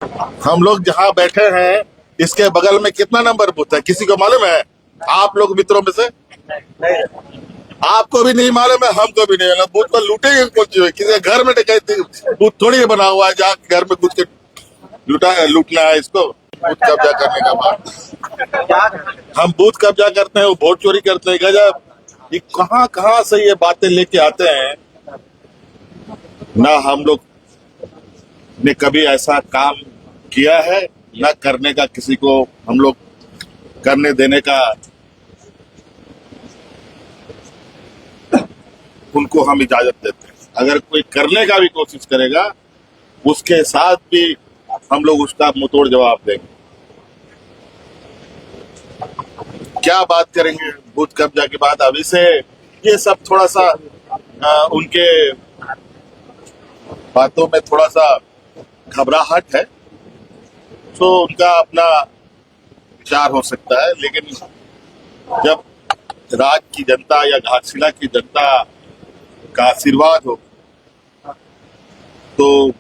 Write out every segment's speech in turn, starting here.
हम लोग जहाँ बैठे हैं इसके बगल में कितना नंबर बूथ है, किसी को मालूम है? आप लोग मित्रों में से आपको भी नहीं मालूम है, हमको भी नहीं मालूम। बूथ पर लूटेंगे कौन चीज? किसी के घर में डकैती बूथ थोड़ी है बना हुआ है जहाँ घर में घुस के लूटना है इसको। बूथ कब्जा करने का बात, हम बूथ कब्जा करते हैं, वो वोट चोरी करते हैं। गजब, ये कहाँ कहाँ से ये बातें लेके आते हैं ना। हम लोग ने कभी ऐसा काम किया है ना, करने का किसी को हम लोग करने देने का उनको हम इजाजत देते हैं। अगर कोई करने का भी कोशिश करेगा उसके साथ भी हम लोग उसका मुंहतोड़ जवाब देंगे। क्या बात करेंगे बूथ कब्जा की बात? अभी से ये सब थोड़ा सा उनके बातों में थोड़ा सा घबराहट है, तो उनका अपना विचार हो सकता है। लेकिन जब राज्य की जनता या घाटशिला की जनता का आशीर्वाद हो तो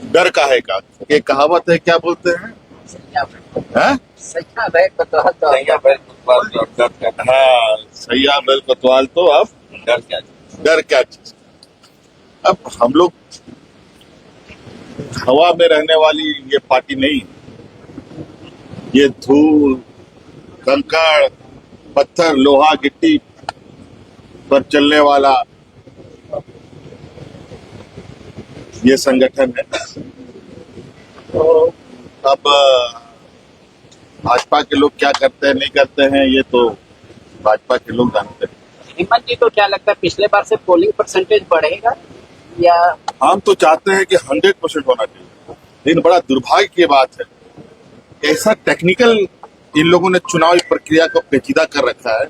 डर काहे का? एक कहावत है, क्या बोलते हैं? हैं? हाँ, सैया बैल कोतवाल तो अब डर क्या चीज? अब हम लोग हवा में रहने वाली ये पार्टी नहीं, ये धूल कंकड़ पत्थर लोहा गिट्टी पर चलने वाला ये संगठन है। तो अब भाजपा के लोग क्या करते हैं नहीं करते हैं ये तो भाजपा के लोग जानते हैं। हिम्मत जी, तो क्या लगता है पिछले बार से पोलिंग परसेंटेज बढ़ेगा या? हम तो चाहते हैं कि 100% होना चाहिए, लेकिन बड़ा दुर्भाग्य की बात है ऐसा टेक्निकल इन लोगों ने चुनावी प्रक्रिया को पेचीदा कर रखा है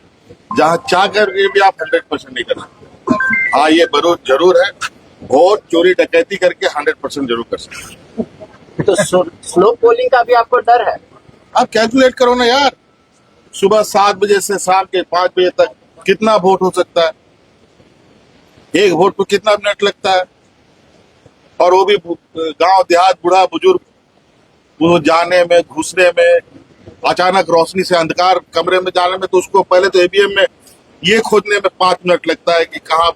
जहां चाह करके भी आप 100% नहीं कर सकते। हाँ, ये जरूर है, वोट चोरी डकैती करके 100% जरूर कर सकते। तो स्लो पोलिंग का भी आपको डर है? आप कैलकुलेट करो ना यार, सुबह 7 बजे से शाम के 5 बजे तक कितना वोट हो सकता है? एक वोट को कितना मिनट लगता है? और वो भी गांव देहात बूढ़ा बुजुर्ग वो जाने में घुसने में, अचानक रोशनी से अंधकार कमरे में जाने में, तो उसको पहले तो ईवीएम में ये खोजने में 5 मिनट लगता है कि कहाँ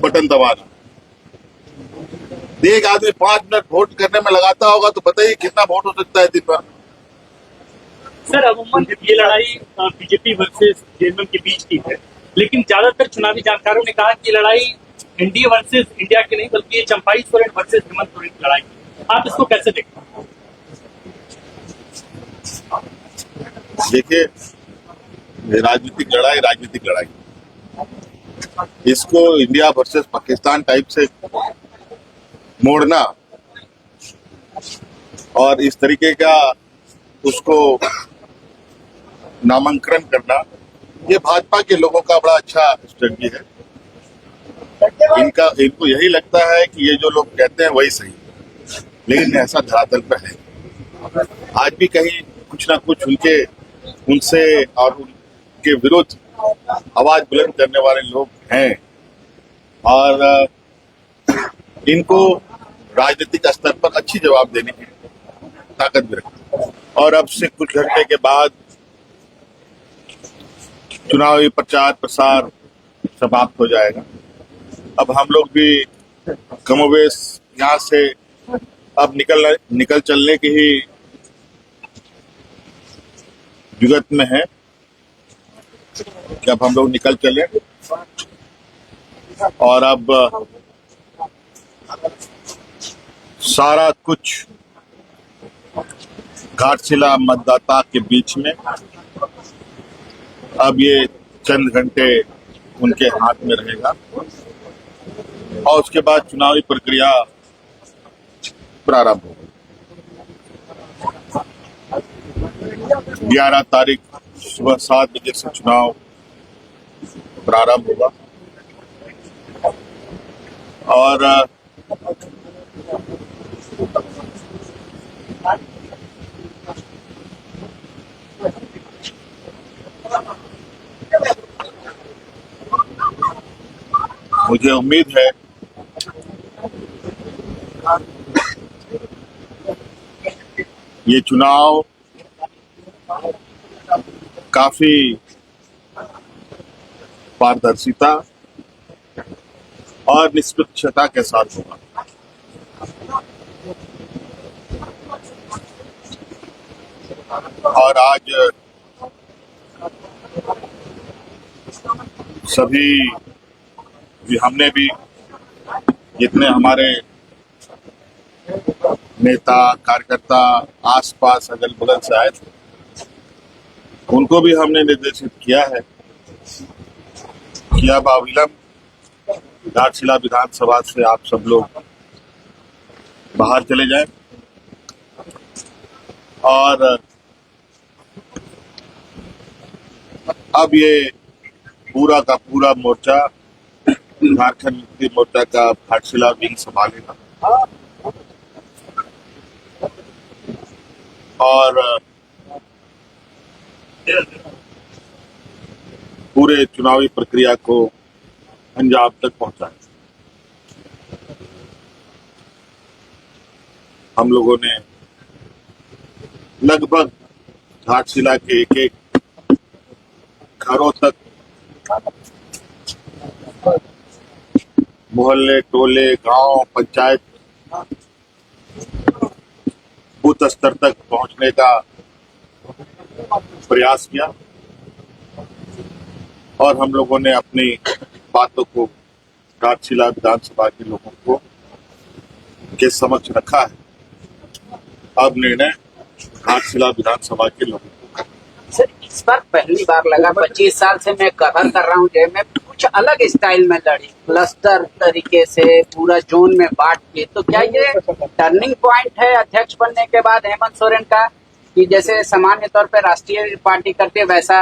बटन दबाना। एक आदमी 5 मिनट वोट करने में लगाता होगा तो बताइए कितना वोट हो सकता है दिन भर? सर, अमूमन ये लड़ाई बीजेपी वर्सेस जेएमएम के बीच की है, लेकिन ज्यादातर चुनावी जानकारों ने कहा कि ये लड़ाई एनडीए वर्सेस इंडिया की नहीं बल्कि ये चंपाई सोरेन वर्सेस हेमंत सोरेन की लड़ाई है। आप इसको कैसे देखते हैं? देखिए, राजनीतिक लड़ाई, इसको इंडिया वर्सेस पाकिस्तान टाइप से मोड़ना और इस तरीके का उसको नामांकन करना, ये भाजपा के लोगों का बड़ा अच्छा स्ट्रेटजी है। इनको यही लगता है कि ये जो लोग कहते हैं वही सही है, लेकिन ऐसा धरातल पर है। आज भी कहीं कुछ ना कुछ उनसे और उनके विरुद्ध आवाज बुलंद करने वाले लोग हैं, और इनको राजनीतिक स्तर पर अच्छी जवाब देने की ताकत भी रखती है। और अब से कुछ घंटे के बाद चुनावी प्रचार प्रसार समाप्त हो जाएगा। अब हम लोग भी कमोवेश यहाँ से अब निकल चलने की ही जुगत में है कि अब हम लोग निकल चले, और अब सारा कुछ घाटशिला मतदाता के बीच में अब ये चंद घंटे उनके हाथ में रहेगा, और उसके बाद चुनावी प्रक्रिया प्रारंभ होगी। 11 तारीख सुबह 7 बजे से चुनाव प्रारंभ होगा, और मुझे उम्मीद है ये चुनाव काफी पारदर्शिता और निष्पक्षता के साथ होगा। और आज सभी हमने भी जितने हमारे नेता कार्यकर्ता आसपास अगल बगल से आए थे, उनको भी हमने निर्देशित किया है कि अब अविलंब घाटशिला विधानसभा से आप सब लोग बाहर चले जाएं और अब ये पूरा का पूरा मोर्चा झारखंड मुक्ति मोर्चा का घाटशिला विंग संभालेगा और पूरे चुनावी प्रक्रिया को अंजाम तक पहुंचाएगा। हम लोगों ने लगभग घाटशिला के एक एक घरों तक मोहल्ले टोले गांव पंचायत बूथ स्तर तक पहुंचने का प्रयास किया और हम लोगों ने अपनी बातों को घाटशिला विधानसभा के लोगों को के समक्ष रखा है। अब निर्णय घाटशिला विधानसभा के लोगों को। सर, इस बार पहली बार लगा 25 साल से मैं कवर कर रहा हूँ जय में कुछ अलग स्टाइल में लड़ी, क्लस्टर तरीके से पूरा जोन में बांट के। तो क्या ये टर्निंग पॉइंट है अध्यक्ष बनने के बाद हेमंत सोरेन का, कि जैसे सामान्य तौर पे राष्ट्रीय पार्टी करती है वैसा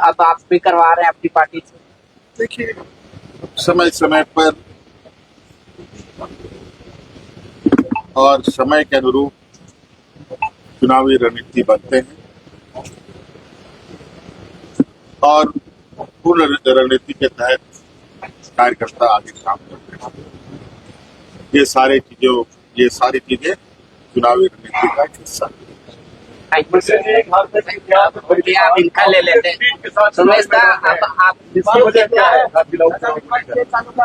अब आप भी करवा रहे हैं अपनी पार्टी से? देखिए, समय समय पर और समय के अनुरूप चुनावी रणनीति बनते हैं और पूर्ण रणनीति के तहत कार्यकर्ता आगे काम करते हैं। ये सारी चीजें चुनावी रणनीति का हिस्सा है। आप इनका ले लेते हैं सुमेश, आप क्या है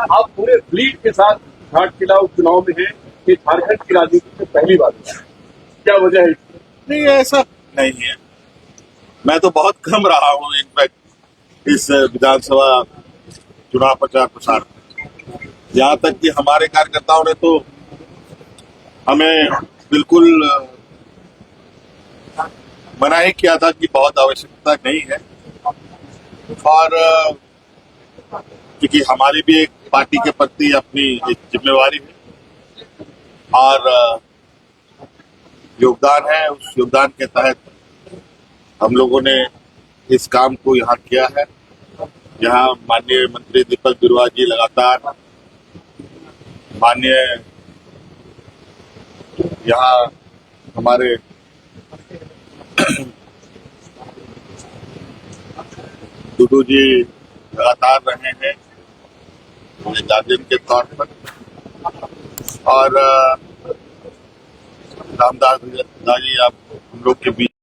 आप पूरे फ्लीट के साथ घाटशिला उपचुनाव में है कि झारखंड की राजनीति में पहली बार क्या वजह है? नहीं, ऐसा नहीं है। मैं तो बहुत कम रहा हूँ इनफैक्ट इस विधानसभा चुनाव प्रचार प्रसार, यहाँ तक कि हमारे कार्यकर्ताओं ने तो हमें बिल्कुल मना ही किया था कि बहुत आवश्यकता नहीं है। और क्योंकि हमारी भी एक पार्टी के प्रति अपनी एक जिम्मेवारी है और योगदान है, उस योगदान के तहत हम लोगों ने इस काम को यहाँ किया है। यहाँ माननीय मंत्री दीपक बिरुआ जी लगातार माननीय यहाँ हमारे दुदू जी लगातार रहे हैं गार्जियन के तौर पर और रामदास जी आप हम लोग के बीच